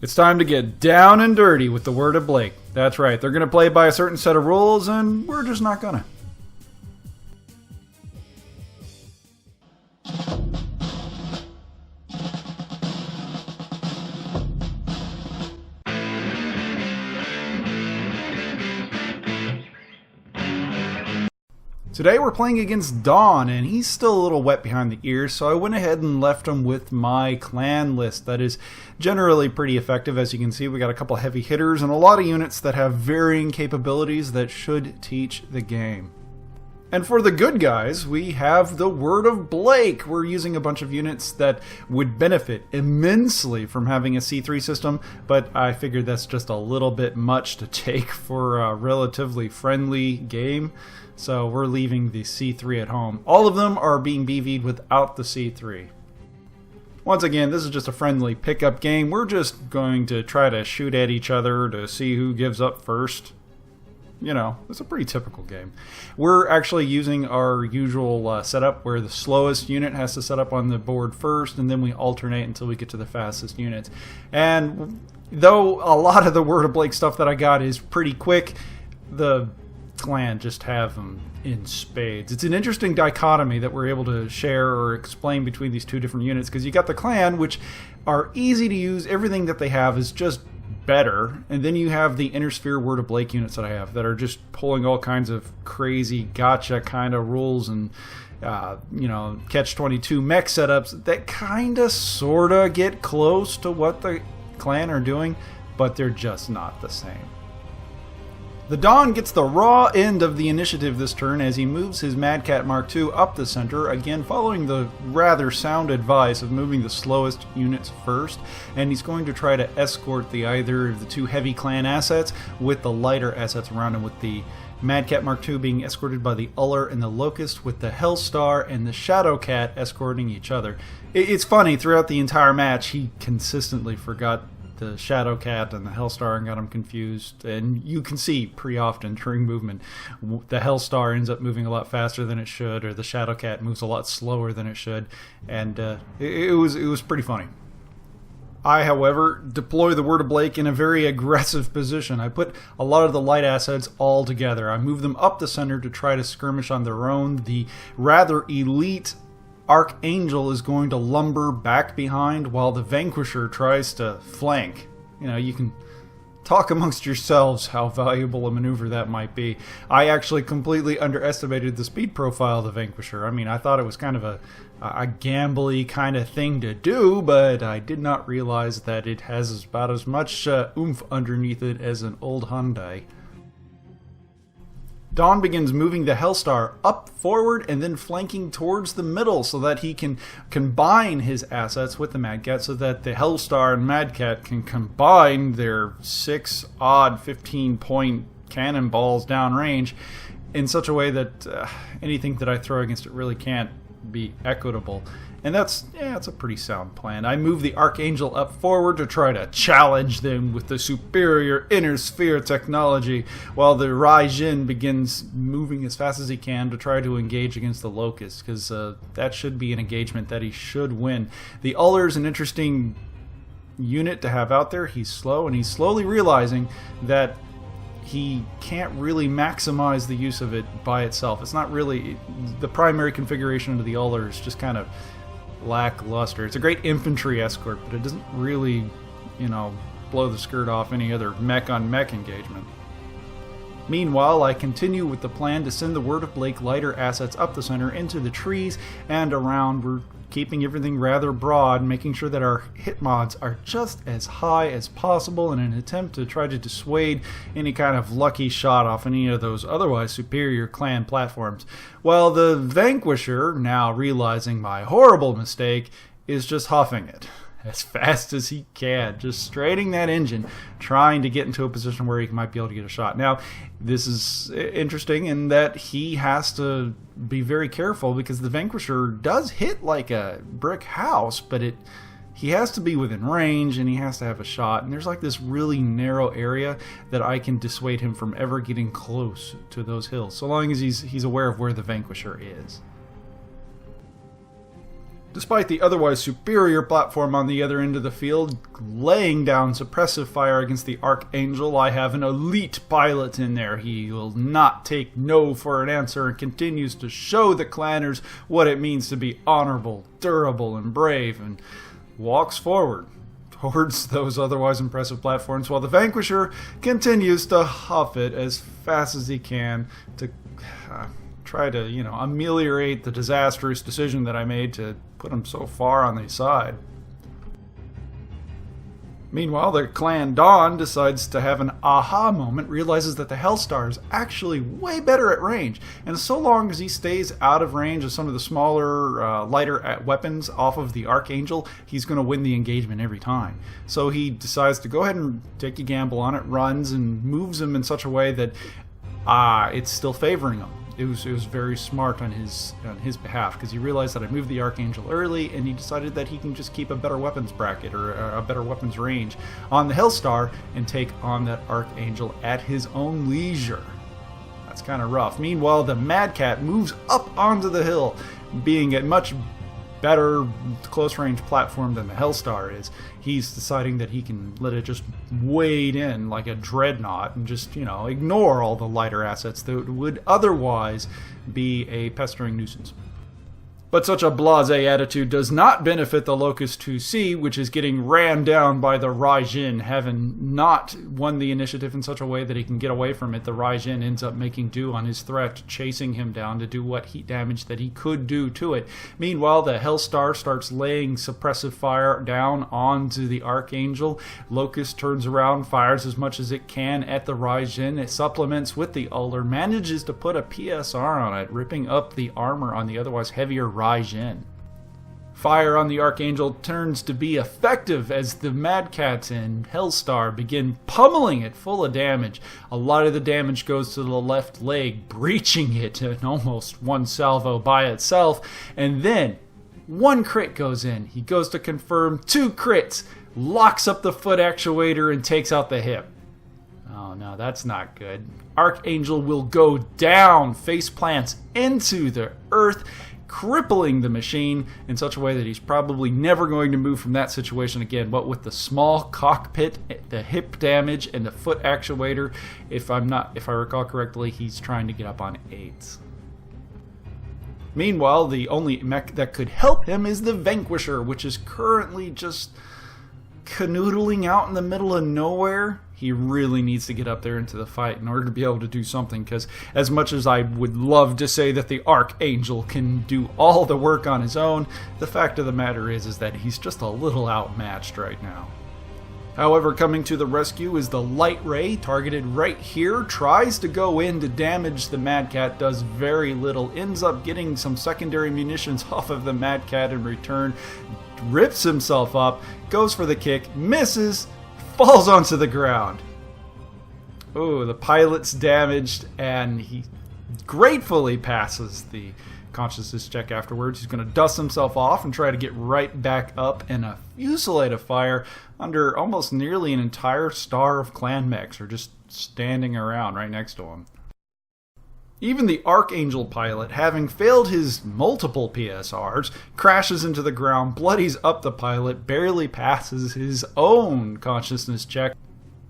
It's time to get down and dirty with the word of Blake. That's right, they're going to play by a certain set of rules, and we're just not gonna. Today we're playing against Dawn, and he's still a little wet behind the ears, so I went ahead and left him with my clan list. That is generally pretty effective. As you can see, we got a couple heavy hitters and a lot of units that have varying capabilities that should teach the game. And for the good guys, we have the Word of Blake. We're using a bunch of units that would benefit immensely from having a C3 system, but I figured that's just a little bit much to take for a relatively friendly game. So we're leaving the C3 at home. All of them are being BV'd without the C3. Once again, this is just a friendly pickup game. We're just going to try to shoot at each other to see who gives up first. You know, it's a pretty typical game. We're actually using our usual setup where the slowest unit has to set up on the board first, and then we alternate until we get to the fastest units. And though a lot of the Word of Blake stuff that I got is pretty quick, the clan just have them in spades. It's an interesting dichotomy that we're able to share or explain between these two different units, because you got the clan, which are easy to use. Everything that they have is just better, and then you have the Inner Sphere Word of Blake units that I have that are just pulling all kinds of crazy gotcha kind of rules and you know, catch-22 mech setups that kind of sort of get close to what the clan are doing, but they're just not the same. The Dawn gets the raw end of the initiative this turn as he moves his Mad Cat Mark II up the center, again following the rather sound advice of moving the slowest units first, and he's going to try to escort either of the two heavy clan assets with the lighter assets around him, with the Mad Cat Mark II being escorted by the Uller and the Locust, with the Hellstar and the Shadow Cat escorting each other. It's funny, throughout the entire match he consistently forgot the Shadow Cat and the Hellstar and got them confused, and you can see pretty often during movement the Hellstar ends up moving a lot faster than it should, or the Shadow Cat moves a lot slower than it should, and it was pretty funny. I, however, deploy the Word of Blake in a very aggressive position. I put a lot of the light assets all together. I move them up the center to try to skirmish on their own. The rather elite Archangel is going to lumber back behind while the Vanquisher tries to flank. You know, you can talk amongst yourselves how valuable a maneuver that might be. I actually completely underestimated the speed profile of the Vanquisher. I mean, I thought it was kind of a gambly kind of thing to do, but I did not realize that it has about as much oomph underneath it as an old Hyundai. Dawn begins moving the Hellstar up forward and then flanking towards the middle so that he can combine his assets with the Mad Cat, so that the Hellstar and Mad Cat can combine their 6 odd 15-point cannonballs downrange in such a way that anything that I throw against it really can't be equitable. And that's a pretty sound plan. I move the Archangel up forward to try to challenge them with the superior Inner Sphere technology, while the Raijin begins moving as fast as he can to try to engage against the Locust, because that should be an engagement that he should win. The Uller's an interesting unit to have out there. He's slow, and he's slowly realizing that he can't really maximize the use of it by itself. It's not really the primary configuration of the Uller is just kind of lackluster. It's a great infantry escort, but it doesn't really, you know, blow the skirt off any other mech-on-mech engagement. Meanwhile, I continue with the plan to send the Word of Blake lighter assets up the center into the trees and around. We're keeping everything rather broad, making sure that our hit mods are just as high as possible in an attempt to try to dissuade any kind of lucky shot off any of those otherwise superior clan platforms. While the Vanquisher, now realizing my horrible mistake, is just huffing it as fast as he can, just straining that engine, trying to get into a position where he might be able to get a shot. Now, this is interesting in that he has to be very careful, because the Vanquisher does hit like a brick house, but he has to be within range, and he has to have a shot, and there's like this really narrow area that I can dissuade him from ever getting close to those hills, so long as he's aware of where the Vanquisher is. Despite the otherwise superior platform on the other end of the field laying down suppressive fire against the Archangel, I have an elite pilot in there. He will not take no for an answer and continues to show the clanners what it means to be honorable, durable, and brave, and walks forward towards those otherwise impressive platforms, while the Vanquisher continues to huff it as fast as he can to try to, ameliorate the disastrous decision that I made to put him so far on the side. Meanwhile, the clan Dawn decides to have an aha moment, realizes that the Hellstar is actually way better at range, and so long as he stays out of range of some of the smaller, lighter weapons off of the Archangel, he's going to win the engagement every time. So he decides to go ahead and take a gamble on it, runs, and moves him in such a way that it's still favoring him. It was very smart on his behalf, because he realized that I moved the Archangel early, and he decided that he can just keep a better weapons bracket or a better weapons range on the Hellstar and take on that Archangel at his own leisure. That's kind of rough. Meanwhile, the Mad Cat moves up onto the hill, being a much better close-range platform than the Hellstar is. He's deciding that he can let it just wade in like a dreadnought and just, ignore all the lighter assets that would otherwise be a pestering nuisance. But such a blasé attitude does not benefit the Locust 2C, which is getting ran down by the Raijin, having not won the initiative in such a way that he can get away from it. The Raijin ends up making do on his threat, chasing him down to do what heat damage that he could do to it. Meanwhile, the Hellstar starts laying suppressive fire down onto the Archangel. Locust turns around, fires as much as it can at the Raijin. It supplements with the Uller, manages to put a PSR on it, ripping up the armor on the otherwise heavier Raijin. Fire on the Archangel turns to be effective as the Mad Cats and Hellstar begin pummeling it full of damage. A lot of the damage goes to the left leg, breaching it in almost one salvo by itself, and then one crit goes in. He goes to confirm 2 crits, locks up the foot actuator, and takes out the hip. Oh no, that's not good. Archangel will go down, face plants into the earth, crippling the machine in such a way that he's probably never going to move from that situation again. But with the small cockpit, the hip damage, and the foot actuator, if I recall correctly, he's trying to get up on 8s. Meanwhile, the only mech that could help him is the Vanquisher, which is currently just canoodling out in the middle of nowhere. He really needs to get up there into the fight in order to be able to do something, because as much as I would love to say that the Archangel can do all the work on his own, the fact of the matter is that he's just a little outmatched right now. However, coming to the rescue is the Light Ray, targeted right here, tries to go in to damage the Mad Cat, does very little, ends up getting some secondary munitions off of the Mad Cat in return, rips himself up, goes for the kick, misses, falls onto the ground. Oh, the pilot's damaged, and he gratefully passes the consciousness check afterwards. He's going to dust himself off and try to get right back up, and a fusillade of fire under almost nearly an entire star of clan mechs are just standing around right next to him. Even the Archangel pilot, having failed his multiple PSRs, crashes into the ground, bloodies up the pilot, barely passes his own consciousness check.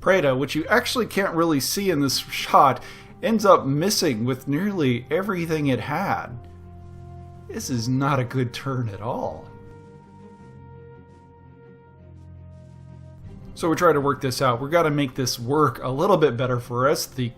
Preda, which you actually can't really see in this shot, ends up missing with nearly everything it had. This is not a good turn at all. So we try to work this out. We've got to make this work a little bit better for us. The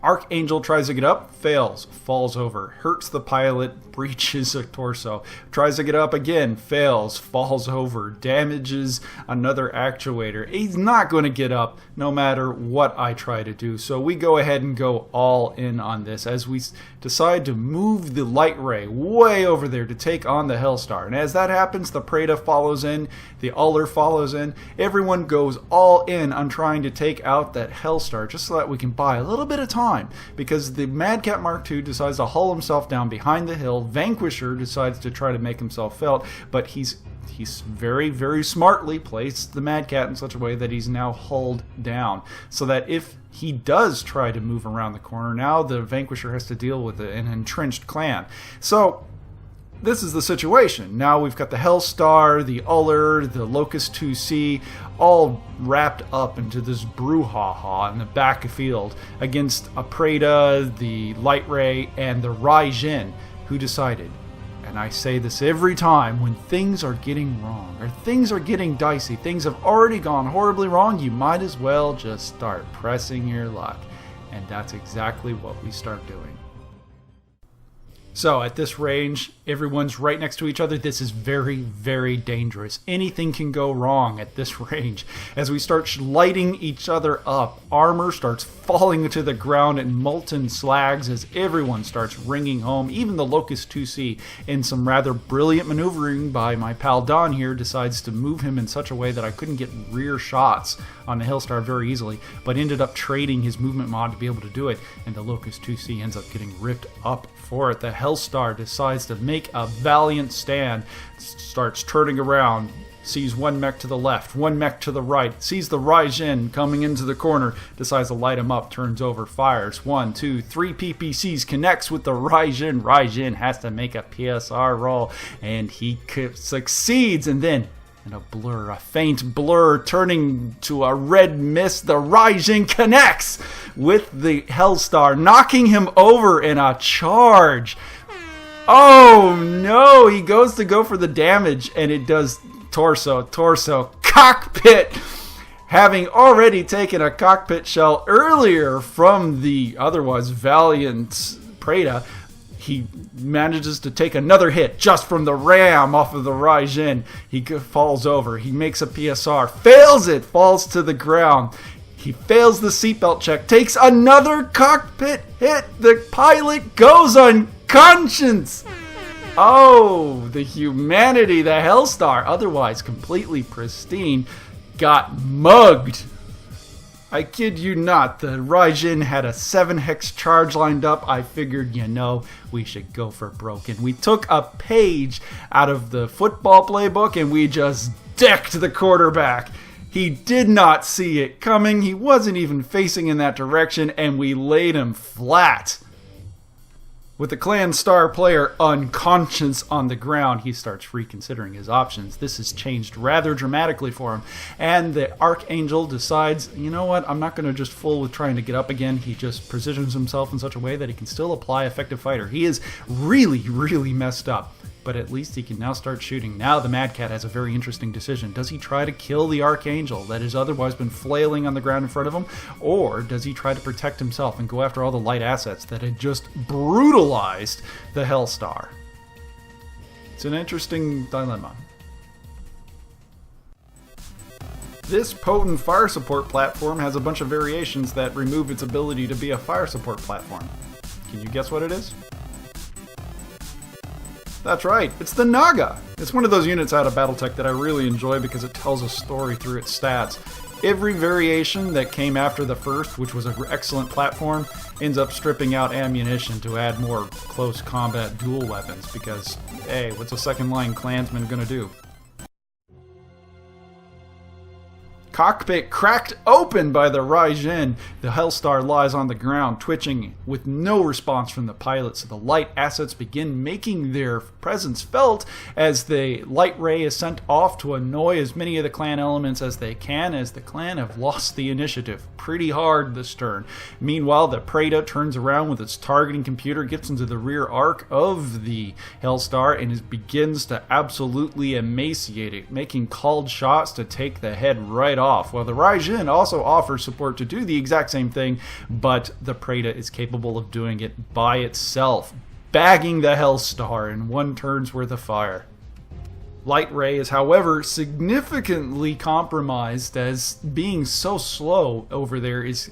Archangel tries to get up, fails, falls over, hurts the pilot, breaches a torso, tries to get up again, fails, falls over, damages another actuator. He's not going to get up no matter what I try to do. So we go ahead and go all in on this as we decide to move the Light Ray way over there to take on the Hellstar. And as that happens, the Preda follows in, the Uller follows in. Everyone goes all in on trying to take out that Hellstar just so that we can buy a little bit of time, because the Mad Cat Mark II decides to hull himself down behind the hill. Vanquisher decides to try to make himself felt, but he's very, very smartly placed the Mad Cat in such a way that he's now hulled down, so that if he does try to move around the corner, now the Vanquisher has to deal with an entrenched clan. So this is the situation. Now we've got the Hellstar, the Uller, the Locust 2C, all wrapped up into this brouhaha in the backfield against a Preda, the Light Ray, and the Raijin, who decided, and I say this every time, when things are getting wrong, or things are getting dicey, things have already gone horribly wrong, you might as well just start pressing your luck. And that's exactly what we start doing. So at this range, everyone's right next to each other. This is very, very dangerous. Anything can go wrong at this range. As we start lighting each other up, armor starts falling to the ground in molten slags as everyone starts ringing home. Even the Locust 2C, in some rather brilliant maneuvering by my pal Don here, decides to move him in such a way that I couldn't get rear shots on the Hellstar very easily, but ended up trading his movement mod to be able to do it, and the Locust 2C ends up getting ripped up for it. The Hellstar decides to make a valiant stand, starts turning around, sees one mech to the left, one mech to the right, sees the Raijin coming into the corner, decides to light him up, turns over, fires. 1, 2, 3 PPCs, connects with the Raijin. Raijin has to make a PSR roll, and he succeeds, and then in a blur, a faint blur turning to a red mist, the Raijin connects with the Hellstar, knocking him over in a charge. Oh no, he goes to go for the damage, and it does torso, cockpit. Having already taken a cockpit shell earlier from the otherwise valiant Preda, he manages to take another hit just from the ram off of the Raijin. He falls over. He makes a PSR. Fails it. Falls to the ground. He fails the seatbelt check. Takes another cockpit hit. The pilot goes unconscious. Oh, the humanity. The Hellstar, otherwise completely pristine, got mugged. I kid you not, the Raijin had a 7-hex charge lined up. I figured, we should go for broken. We took a page out of the football playbook and we just decked the quarterback. He did not see it coming. He wasn't even facing in that direction, and we laid him flat. With the clan star player unconscious on the ground, he starts reconsidering his options. This has changed rather dramatically for him. And the Archangel decides, you know what, I'm not going to just fool with trying to get up again. He just positions himself in such a way that he can still apply effective fighter. He is really, really messed up. But at least he can now start shooting. Now the Mad Cat has a very interesting decision. Does he try to kill the Archangel that has otherwise been flailing on the ground in front of him? Or does he try to protect himself and go after all the light assets that had just brutalized the Hellstar? It's an interesting dilemma. This potent fire support platform has a bunch of variations that remove its ability to be a fire support platform. Can you guess what it is? That's right, it's the Naga. It's one of those units out of Battletech that I really enjoy because it tells a story through its stats. Every variation that came after the first, which was an excellent platform, ends up stripping out ammunition to add more close combat dual weapons because, hey, what's a second line clansman gonna do? Cockpit cracked open by the Raijin. The Hellstar lies on the ground, twitching with no response from the pilot, so the light assets begin making their presence felt as the light ray is sent off to annoy as many of the clan elements as they can, as the clan have lost the initiative pretty hard this turn. Meanwhile, the Preda turns around with its targeting computer, gets into the rear arc of the Hellstar, and begins to absolutely emaciate it, making called shots to take the head right off. While the Raijin also offers support to do the exact same thing, but the Preda is capable of doing it by itself, bagging the Hellstar in one turn's worth of fire. Light Ray is, however, significantly compromised, as being so slow over there is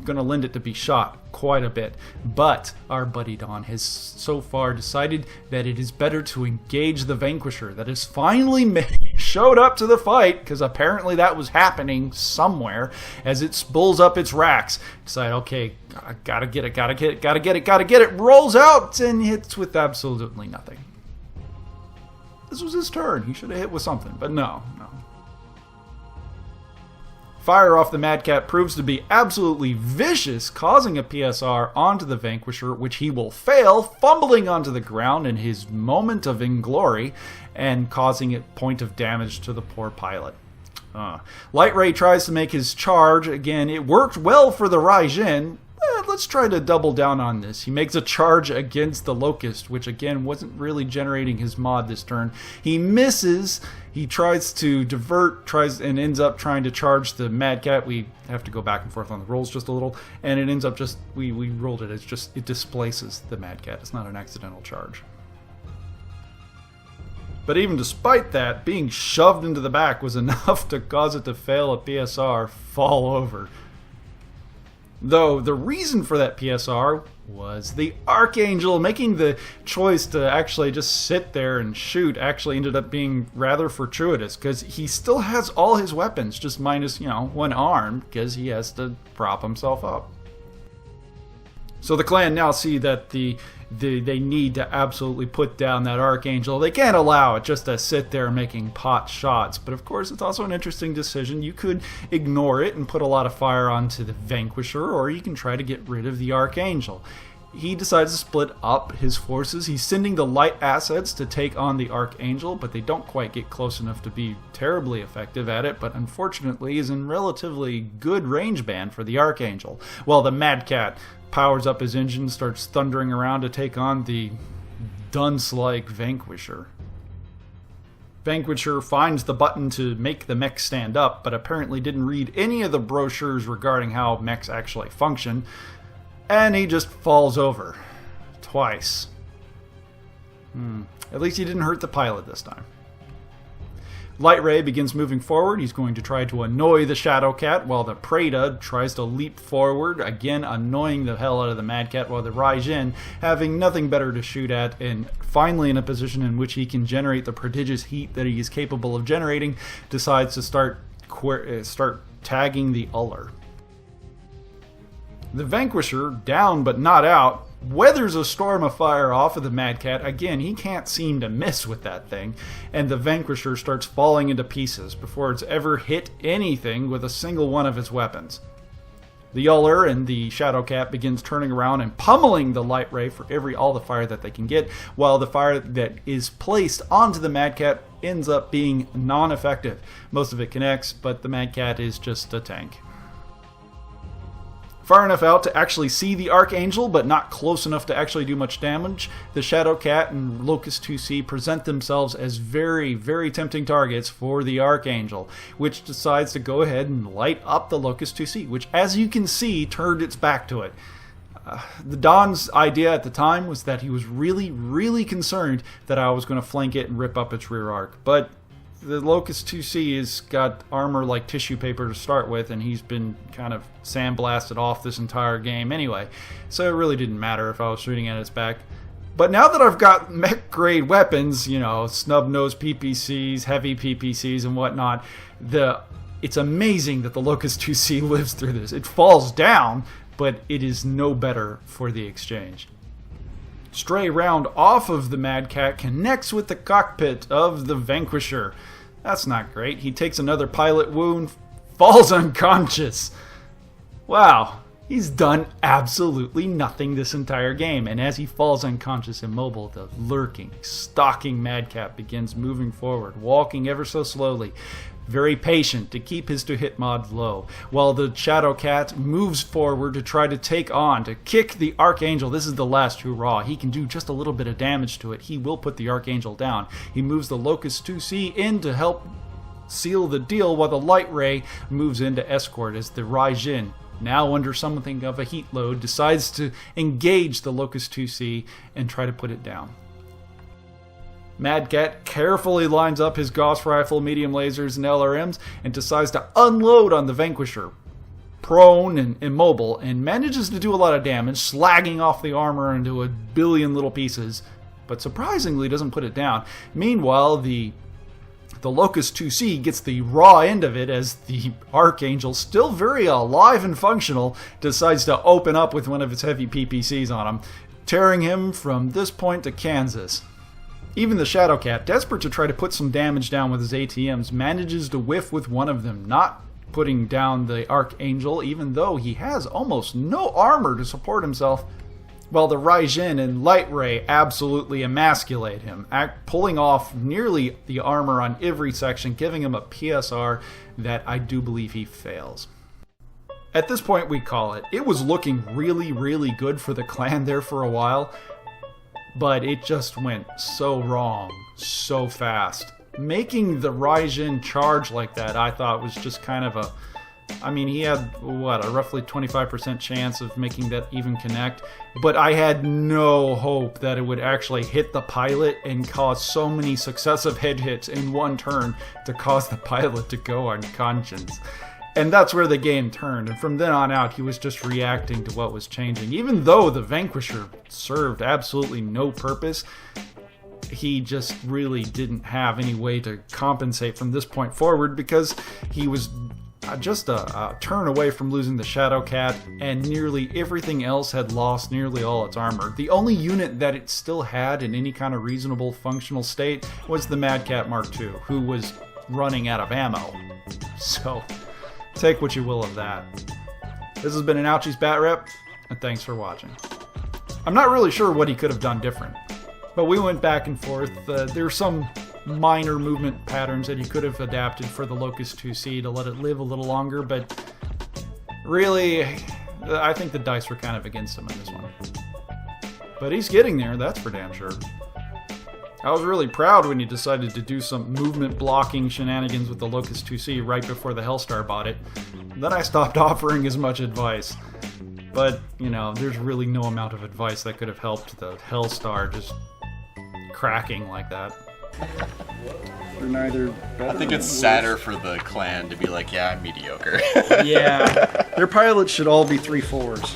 going to lend it to be shot quite a bit. But our buddy Don has so far decided that it is better to engage the Vanquisher that has finally showed up to the fight, because apparently that was happening somewhere, as it spools up its racks. Decide, okay, I gotta get it, rolls out and hits with absolutely nothing. This was his turn. He should have hit with something, but no. Fire off the Mad Cat proves to be absolutely vicious, causing a PSR onto the Vanquisher, which he will fail, fumbling onto the ground in his moment of inglory, and causing a point of damage to the poor pilot. Light Ray tries to make his charge. Again, it worked well for the Raijin. Let's try to double down on this. He makes a charge against the Locust, which again wasn't really generating his mod this turn. He misses. He tries to divert, and ends up trying to charge the Mad Cat. We have to go back and forth on the rolls just a little, and it ends up just, we rolled it. It displaces the Mad Cat. It's not an accidental charge. But even despite that, being shoved into the back was enough to cause it to fail a PSR, fall over. Though the reason for that PSR was the Archangel. Making the choice to actually just sit there and shoot actually ended up being rather fortuitous, because he still has all his weapons, just minus, one arm, because he has to prop himself up. So the clan now see that they need to absolutely put down that Archangel. They can't allow it just to sit there making pot shots. But of course, it's also an interesting decision. You could ignore it and put a lot of fire onto the Vanquisher, or you can try to get rid of the Archangel. He decides to split up his forces. He's sending the light assets to take on the Archangel, but they don't quite get close enough to be terribly effective at it, but unfortunately is in relatively good range band for the Archangel. While the Mad Cat powers up his engine, starts thundering around to take on the dunce-like Vanquisher. Vanquisher finds the button to make the mech stand up, but apparently didn't read any of the brochures regarding how mechs actually function, and he just falls over. Twice. At least he didn't hurt the pilot this time. Light Ray begins moving forward. He's going to try to annoy the Shadow Cat, while the Preda tries to leap forward, again annoying the hell out of the Mad Cat, while the Raijin, having nothing better to shoot at, and finally in a position in which he can generate the prodigious heat that he is capable of generating, decides to start tagging the Uller. The Vanquisher, down but not out, weathers a storm of fire off of the Mad Cat. Again, he can't seem to miss with that thing, and the Vanquisher starts falling into pieces before it's ever hit anything with a single one of its weapons. The Uller and the Shadow Cat begins turning around and pummeling the Light Ray for all the fire that they can get, while the fire that is placed onto the Mad Cat ends up being non-effective. Most of it connects, but the Mad Cat is just a tank. Far enough out to actually see the Archangel, but not close enough to actually do much damage, the Shadow Cat and Locust 2C present themselves as very, very tempting targets for the Archangel, which decides to go ahead and light up the Locust 2C, which, as you can see, turned its back to it. The Don's idea at the time was that he was really, really concerned that I was going to flank it and rip up its rear arc, but the Locust 2C has got armor like tissue paper to start with, and he's been kind of sandblasted off this entire game anyway, so it really didn't matter if I was shooting at its back. But now that I've got mech-grade weapons, snub-nosed PPCs, heavy PPCs, and whatnot, it's amazing that the Locust 2C lives through this. It falls down, but it is no better for the exchange. Stray round off of the Mad Cat connects with the cockpit of the Vanquisher. That's not great. He takes another pilot wound, falls unconscious. Wow, he's done absolutely nothing this entire game, and as he falls unconscious immobile, the lurking, stalking Mad Cat begins moving forward, walking ever so slowly, very patient to keep his to-hit mod low, while the Shadow Cat moves forward to try to kick the Archangel. This is the last hurrah. He can do just a little bit of damage to it. He will put the Archangel down. He moves the Locust 2C in to help seal the deal, while the Light Ray moves in to escort as the Raijin, now under something of a heat load, decides to engage the Locust 2C and try to put it down. Mad Cat carefully lines up his Gauss rifle, medium lasers, and LRMs and decides to unload on the Vanquisher, prone and immobile, and manages to do a lot of damage, slagging off the armor into a billion little pieces, but surprisingly doesn't put it down. Meanwhile, the Locust 2C gets the raw end of it as the Archangel, still very alive and functional, decides to open up with one of its heavy PPCs on him, tearing him from this point to Kansas. Even the Shadow Cat, desperate to try to put some damage down with his ATMs, manages to whiff with one of them, not putting down the Archangel, even though he has almost no armor to support himself. Well, the Raijin and Light Ray absolutely emasculate him, pulling off nearly the armor on every section, giving him a PSR that I do believe he fails. At this point, we call it. It was looking really, really good for the clan there for a while, but it just went so wrong so fast. Making the Raijin charge like that, I thought was just kind of a... I mean, he had, what, a roughly 25% chance of making that even connect, but I had no hope that it would actually hit the pilot and cause so many successive head hits in one turn to cause the pilot to go unconscious. And that's where the game turned, and from then on out, he was just reacting to what was changing. Even though the Vanquisher served absolutely no purpose, he just really didn't have any way to compensate from this point forward, because he was just a turn away from losing the Shadow Cat, and nearly everything else had lost nearly all its armor. The only unit that it still had in any kind of reasonable functional state was the Mad Cat Mark II, who was running out of ammo. So, take what you will of that. This has been an Ouchies Batrep, and thanks for watching. I'm not really sure what he could have done different, but we went back and forth. There are some minor movement patterns that he could have adapted for the Locust 2C to let it live a little longer, but really, I think the dice were kind of against him in this one. But he's getting there, that's for damn sure. I was really proud when he decided to do some movement blocking shenanigans with the Locust 2C right before the Hellstar bought it. Then I stopped offering as much advice. But, you know, there's really no amount of advice that could have helped the Hellstar just cracking like that. They're neither better. I think it's sadder for the clan to be like, yeah, I'm mediocre. Yeah, their pilots should all be 3-4s.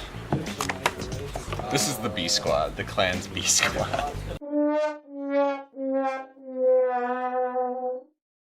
This is the B squad, the clan's B squad.